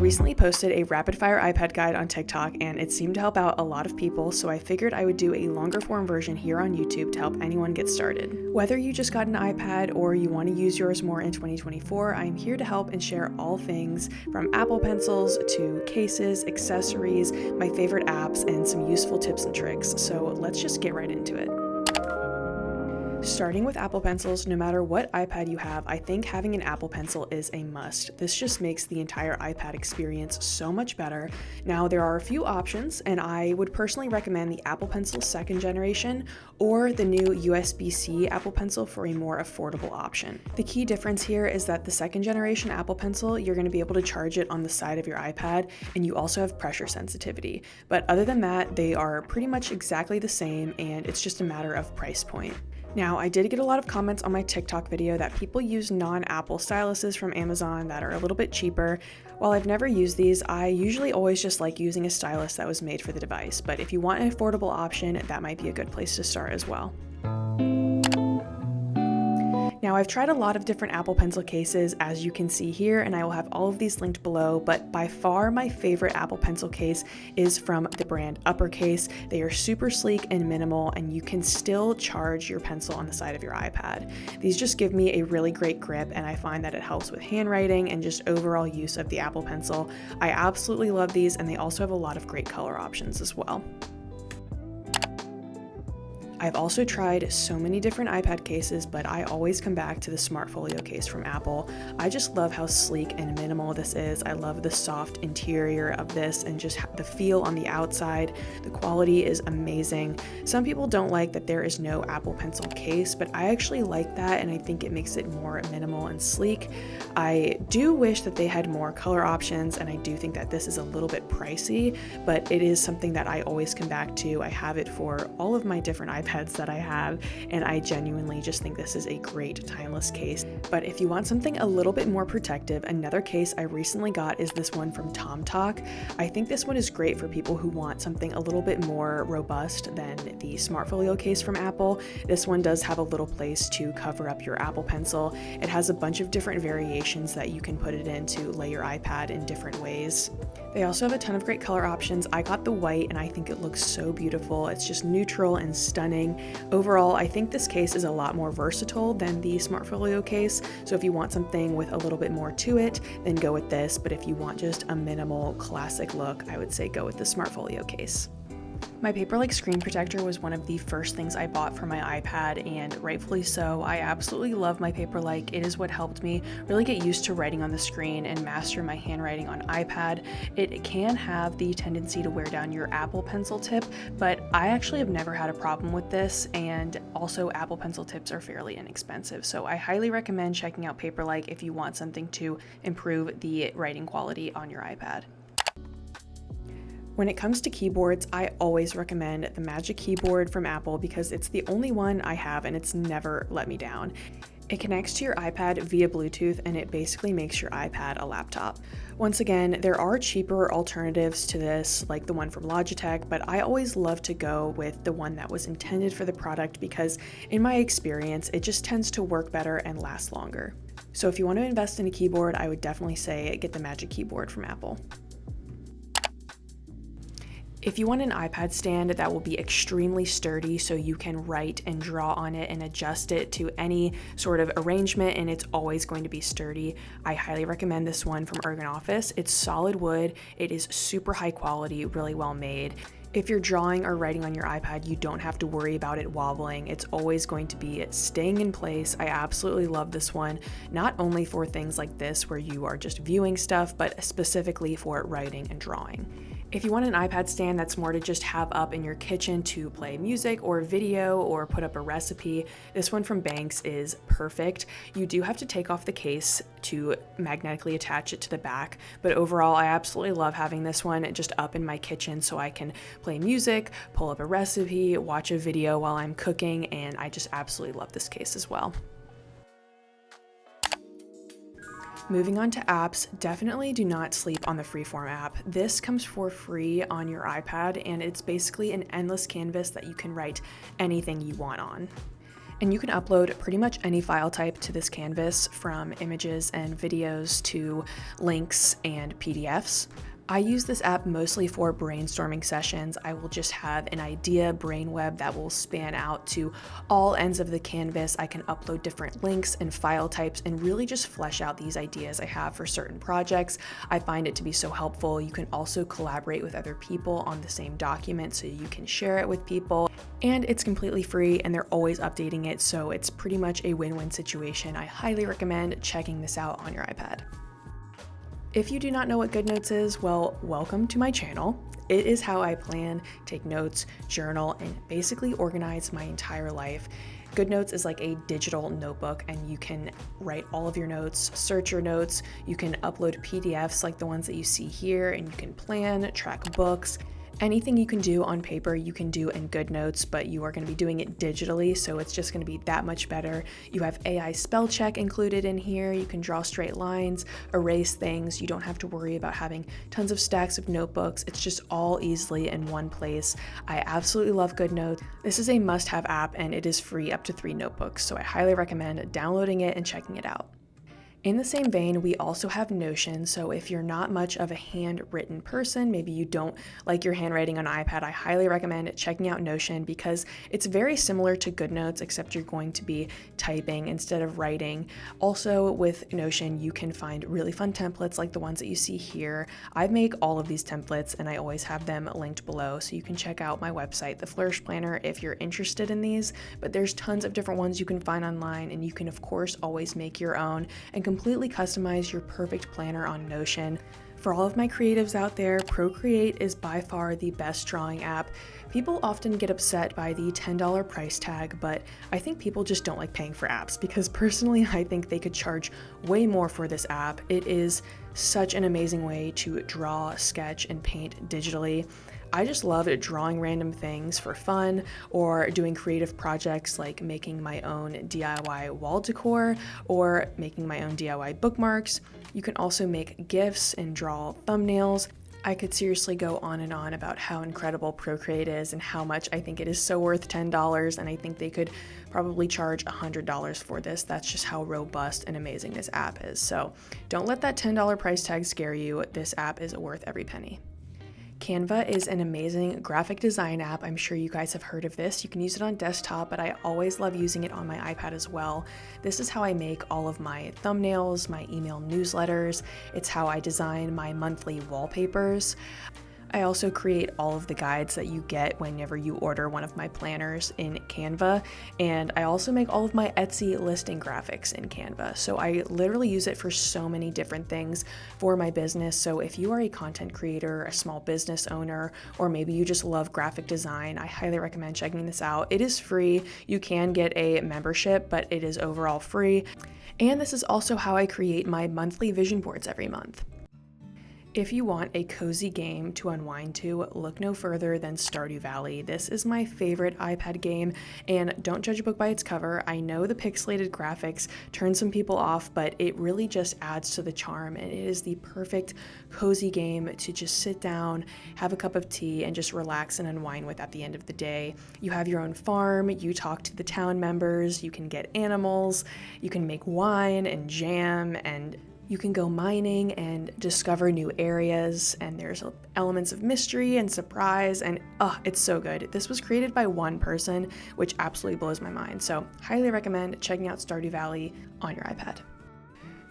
recently posted a rapid fire iPad guide on TikTok and it seemed to help out a lot of people, so I figured I would do a longer form version here on YouTube to help anyone get started. Whether you just got an iPad or you want to use yours more in 2024, I'm here to help and share all things from Apple Pencils to cases, accessories, my favorite apps, and some useful tips and tricks. So let's just get right into it. Starting with Apple Pencils, no matter what iPad you have, I think having an Apple Pencil is a must. This just makes the entire iPad experience so much better. Now, there are a few options, and I would personally recommend the Apple Pencil 2nd generation or the new USB-C Apple Pencil for a more affordable option. The key difference here is that the 2nd generation Apple Pencil, you're going to be able to charge it on the side of your iPad, and you also have pressure sensitivity. But other than that, they are pretty much exactly the same, and it's just a matter of price point. Now, I did get a lot of comments on my TikTok video that people use non-Apple styluses from Amazon that are a little bit cheaper. While I've never used these, I usually always just like using a stylus that was made for the device, but if you want an affordable option, that might be a good place to start as well. Now, I've tried a lot of different Apple Pencil cases, as you can see here, and I will have all of these linked below, but by far my favorite Apple Pencil case is from the brand Uppercase. They are super sleek and minimal, and you can still charge your pencil on the side of your iPad. These just give me a really great grip, and I find that it helps with handwriting and just overall use of the Apple Pencil. I absolutely love these, and they also have a lot of great color options as well. I've also tried so many different iPad cases, but I always come back to the Smart Folio case from Apple. I just love how sleek and minimal this is. I love the soft interior of this and just the feel on the outside. The quality is amazing. Some people don't like that there is no Apple Pencil case, but I actually like that, and I think it makes it more minimal and sleek. I do wish that they had more color options, and I do think that this is a little bit pricey, but it is something that I always come back to. I have it for all of my different iPads that I have, and I genuinely just think this is a great timeless case. But if you want something a little bit more protective, another case I recently got is this one from TomTalk. I think this one is great for people who want something a little bit more robust than the Smart Folio case from Apple. This one does have a little place to cover up your Apple Pencil. It has a bunch of different variations that you can put it in to lay your iPad in different ways. They also have a ton of great color options. I got the white, and I think it looks so beautiful. It's just neutral and stunning. Overall, I think this case is a lot more versatile than the Smart Folio case, so if you want something with a little bit more to it, then go with this, but if you want just a minimal classic look, I would say go with the Smart Folio case. My Paperlike screen protector was one of the first things I bought for my iPad, and rightfully so. I absolutely love my Paperlike. It is what helped me really get used to writing on the screen and master my handwriting on iPad. It can have the tendency to wear down your Apple Pencil tip, but I actually have never had a problem with this, and also Apple Pencil tips are fairly inexpensive, so I highly recommend checking out Paperlike if you want something to improve the writing quality on your iPad. When it comes to keyboards, I always recommend the Magic Keyboard from Apple because it's the only one I have and it's never let me down. It connects to your iPad via Bluetooth, and it basically makes your iPad a laptop. Once again, there are cheaper alternatives to this, like the one from Logitech, but I always love to go with the one that was intended for the product because in my experience, it just tends to work better and last longer. So if you want to invest in a keyboard, I would definitely say get the Magic Keyboard from Apple. If you want an iPad stand that will be extremely sturdy so you can write and draw on it and adjust it to any sort of arrangement and it's always going to be sturdy, I highly recommend this one from Ergonoffice. It's solid wood, it is super high quality, really well made. If you're drawing or writing on your iPad, you don't have to worry about it wobbling. It's always going to be staying in place. I absolutely love this one, not only for things like this where you are just viewing stuff, but specifically for writing and drawing. If you want an iPad stand that's more to just have up in your kitchen to play music or video or put up a recipe, this one from Banks is perfect. You do have to take off the case to magnetically attach it to the back, but overall I absolutely love having this one just up in my kitchen so I can play music, pull up a recipe, watch a video while I'm cooking, and I just absolutely love this case as well. Moving on to apps, definitely do not sleep on the Freeform app. This comes for free on your iPad, and it's basically an endless canvas that you can write anything you want on. And you can upload pretty much any file type to this canvas, from images and videos to links and PDFs. I use this app mostly for brainstorming sessions. I will just have an idea brainweb that will span out to all ends of the canvas. I can upload different links and file types and really just flesh out these ideas I have for certain projects. I find it to be so helpful. You can also collaborate with other people on the same document so you can share it with people. And it's completely free and they're always updating it, so it's pretty much a win-win situation. I highly recommend checking this out on your iPad. If you do not know what Goodnotes is, well, welcome to my channel. It is how I plan, take notes, journal, and basically organize my entire life. Goodnotes is like a digital notebook, and you can write all of your notes, search your notes, you can upload PDFs like the ones that you see here, and you can plan, track books. Anything you can do on paper, you can do in Goodnotes, but you are going to be doing it digitally, so it's just going to be that much better. You have AI spell check included in here. You can draw straight lines, erase things. You don't have to worry about having tons of stacks of notebooks. It's just all easily in one place. I absolutely love Goodnotes. This is a must-have app, and it is free up to 3 notebooks, so I highly recommend downloading it and checking it out. In the same vein, we also have Notion, so if you're not much of a handwritten person, maybe you don't like your handwriting on iPad, I highly recommend checking out Notion because it's very similar to Goodnotes, except you're going to be typing instead of writing. Also, with Notion, you can find really fun templates like the ones that you see here. I make all of these templates and I always have them linked below, so you can check out my website, the Flourish Planner, if you're interested in these, but there's tons of different ones you can find online, and you can of course always make your own and completely customize your perfect planner on Notion. For all of my creatives out there, Procreate is by far the best drawing app. People often get upset by the $10 price tag, but I think people just don't like paying for apps because personally I think they could charge way more for this app. It is such an amazing way to draw, sketch, and paint digitally. I just love drawing random things for fun or doing creative projects like making my own DIY wall decor or making my own DIY bookmarks. You can also make GIFs and draw thumbnails. I could seriously go on and on about how incredible Procreate is and how much I think it is so worth $10, and I think they could probably charge $100 for this. That's just how robust and amazing this app is. So don't let that $10 price tag scare you. This app is worth every penny. Canva is an amazing graphic design app. I'm sure you guys have heard of this. You can use it on desktop, but I always love using it on my iPad as well. This is how I make all of my thumbnails, my email newsletters. It's how I design my monthly wallpapers. I also create all of the guides that you get whenever you order one of my planners in Canva, and I also make all of my Etsy listing graphics in Canva. So I literally use it for so many different things for my business. So if you are a content creator, a small business owner, or maybe you just love graphic design, I highly recommend checking this out. It is free. You can get a membership, but it is overall free. And this is also how I create my monthly vision boards every month. If you want a cozy game to unwind to, look no further than Stardew Valley. This is my favorite iPad game, and don't judge a book by its cover. I know the pixelated graphics turn some people off, but it really just adds to the charm, and it is the perfect cozy game to just sit down, have a cup of tea, and just relax and unwind with at the end of the day. You have your own farm, you talk to the town members, you can get animals, you can make wine and jam, and you can go mining and discover new areas, and there's elements of mystery and surprise, and it's so good. This was created by one person, which absolutely blows my mind. So highly recommend checking out Stardew Valley on your iPad.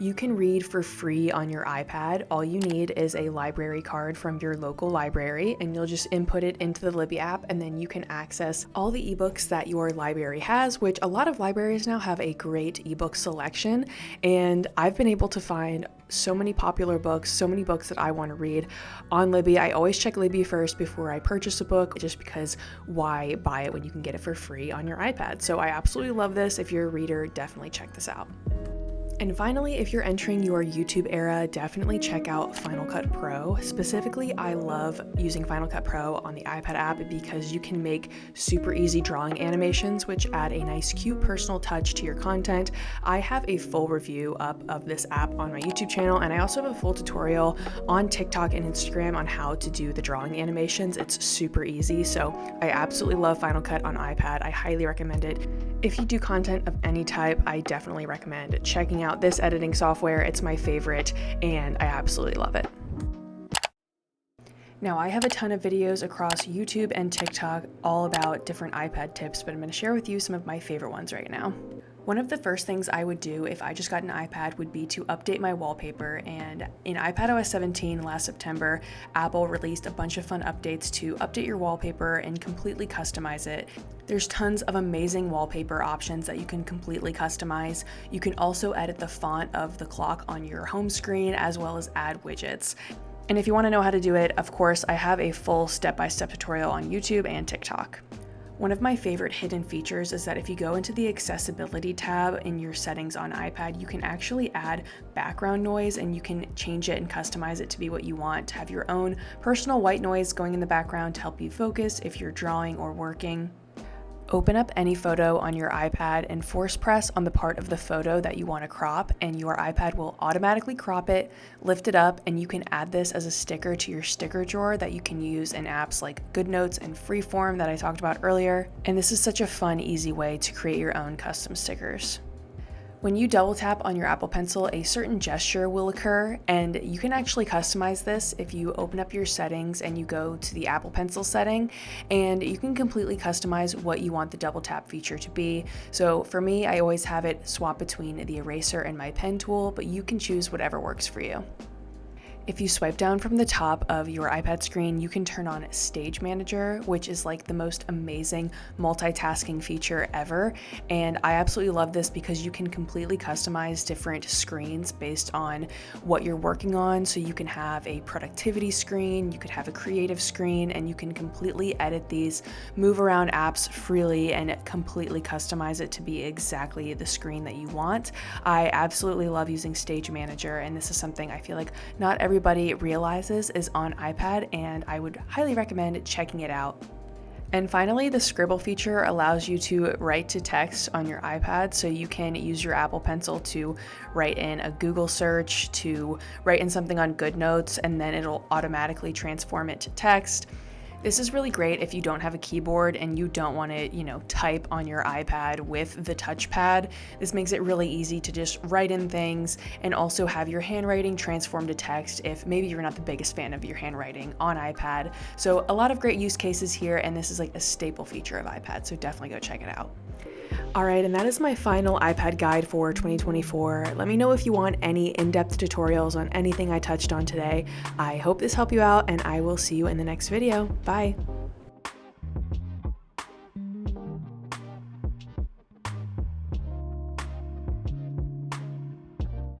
You can read for free on your iPad. All you need is a library card from your local library, and you'll just input it into the Libby app, and then you can access all the ebooks that your library has, which a lot of libraries now have a great ebook selection, and I've been able to find so many popular books, so many books that I want to read on Libby. I always check Libby first before I purchase a book, just because why buy it when you can get it for free on your iPad? So I absolutely love this. If you're a reader, definitely check this out. And finally, if you're entering your YouTube era, definitely check out Final Cut Pro. Specifically, I love using Final Cut Pro on the iPad app because you can make super easy drawing animations, which add a nice, cute, personal touch to your content. I have a full review up of this app on my YouTube channel, and I also have a full tutorial on TikTok and Instagram on how to do the drawing animations. It's super easy, so I absolutely love Final Cut on iPad. I highly recommend it. If you do content of any type, I definitely recommend checking out this editing software. It's my favorite, and I absolutely love it. Now, I have a ton of videos across YouTube and TikTok all about different iPad tips, but I'm going to share with you some of my favorite ones right now. One of the first things I would do if I just got an iPad would be to update my wallpaper, and in iPadOS 17 last September, Apple released a bunch of fun updates to update your wallpaper and completely customize it. There's tons of amazing wallpaper options that you can completely customize. You can also edit the font of the clock on your home screen as well as add widgets. And if you want to know how to do it, of course, I have a full step-by-step tutorial on YouTube and TikTok. One of my favorite hidden features is that if you go into the accessibility tab in your settings on iPad, you can actually add background noise and you can change it and customize it to be what you want, to have your own personal white noise going in the background to help you focus if you're drawing or working. Open up any photo on your iPad and force press on the part of the photo that you want to crop, and your iPad will automatically crop it, lift it up, and you can add this as a sticker to your sticker drawer that you can use in apps like Goodnotes and Freeform that I talked about earlier. And this is such a fun, easy way to create your own custom stickers. When you double tap on your Apple Pencil, a certain gesture will occur, and you can actually customize this if you open up your settings and you go to the Apple Pencil setting, and you can completely customize what you want the double tap feature to be. So for me, I always have it swap between the eraser and my pen tool, but you can choose whatever works for you. If you swipe down from the top of your iPad screen, you can turn on Stage Manager, which is like the most amazing multitasking feature ever. And I absolutely love this because you can completely customize different screens based on what you're working on. So you can have a productivity screen, you could have a creative screen, and you can completely edit these, move around apps freely, and completely customize it to be exactly the screen that you want. I absolutely love using Stage Manager, and this is something I feel like not everybody realizes is on iPad, and I would highly recommend checking it out. And finally, the scribble feature allows you to write to text on your iPad, so you can use your Apple Pencil to write in a Google search, to write in something on Goodnotes, and then it'll automatically transform it to text. This is really great if you don't have a keyboard and you don't want to, type on your iPad with the touchpad. This makes it really easy to just write in things and also have your handwriting transform to text if maybe you're not the biggest fan of your handwriting on iPad. So a lot of great use cases here, and this is like a staple feature of iPad, so definitely go check it out. Alright, and that is my final iPad guide for 2024. Let me know if you want any in-depth tutorials on anything I touched on today. I hope this helped you out, and I will see you in the next video. Bye!